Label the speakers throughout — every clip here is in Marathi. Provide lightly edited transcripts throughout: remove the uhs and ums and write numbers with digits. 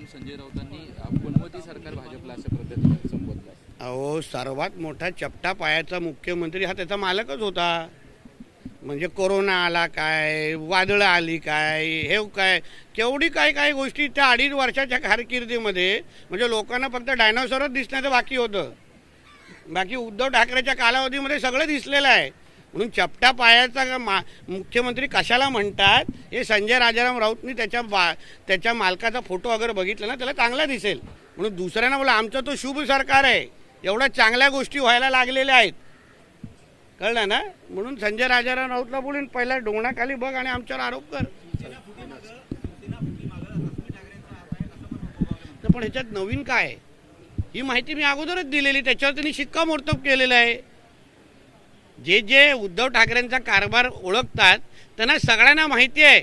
Speaker 1: म्हणून संजय राऊतांनी पुनमती सरकार भाजपला अशा पद्धतीने संबोधलं.
Speaker 2: अहो, सर्वात मोठा चपटा पायाचा मुख्यमंत्री हा त्याचा मालकच होता. म्हणजे कोरोना आला काय, वादळं आली काय, हे काय, केवढी काय काय गोष्टी त्या 2.5 वर्षाच्या कारकिर्दीमध्ये म्हणजे लोकांना फक्त डायनोसॉरच दिसण्याचं बाकी होतं. बाकी उद्धव ठाकरेच्या कालावधीमध्ये सगळं दिसलेलं आहे. म्हणून चपटा पायाचा मुख्यमंत्री कशाला म्हणतात हे संजय राजाराम राऊतनी त्याच्या मालकाचा फोटो वगैरे बघितला ना त्याला चांगला दिसेल. म्हणून दुसऱ्यांना बोला आमचं तो शुभ सरकार आहे, एवढ्या चांगल्या गोष्टी व्हायला लागलेल्या आहेत, कळलं ना. म्हणून संजय राजाराम राऊतला बोलून पहिला डोंगणाखाली बघ आणि आमच्यावर आरोप कर. पण ह्याच्यात नवीन काय, ही माहिती मी अगोदरच दिलेली, त्याच्यावर त्यांनी शिक्कामोर्तब केलेलं आहे. जे जे उद्धव ठाकरेंचा कारभार ओळखतात त्यांना सगळ्यांना माहिती आहे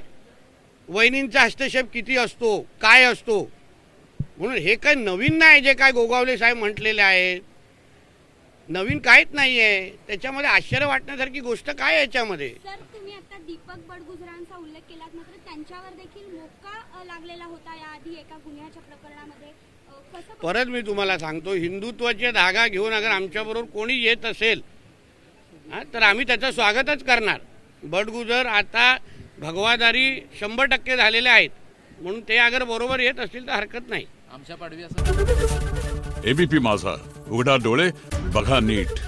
Speaker 2: वहिनींचा हस्तक्षेप किती असतो, काय असतो. म्हणून हे काय नवीन नाही जे काय गोगावले साहेब म्हटलेले आहेत, नवीन काहीच नाही आहे. त्याच्यामध्ये आश्चर्य वाटण्यासारखी गोष्ट काय आहे याच्यामध्ये.
Speaker 3: सर, तुम्ही आता दीपक बडगुजरांचा उल्लेख केलात, मात्र त्यांच्यावर देखील मोका लागलेला होता याआधी एका गुन्ह्याच्या प्रकरणामध्ये.
Speaker 2: परत मी तुम्हाला सांगतो, हिंदुत्वाचे धागा घेऊन अगर आमच्याबरोबर कोणी येत असेल तर आम्ही त्याचं स्वागतच करणार. बडगुजर आता भगवादारी 100% झालेले आहेत, म्हणून ते अगर बरोबर येत असतील तर हरकत नाही.
Speaker 1: आमच्या पाडवी असं
Speaker 4: एबीपी माझा, उघडा डोळे बघा नीट.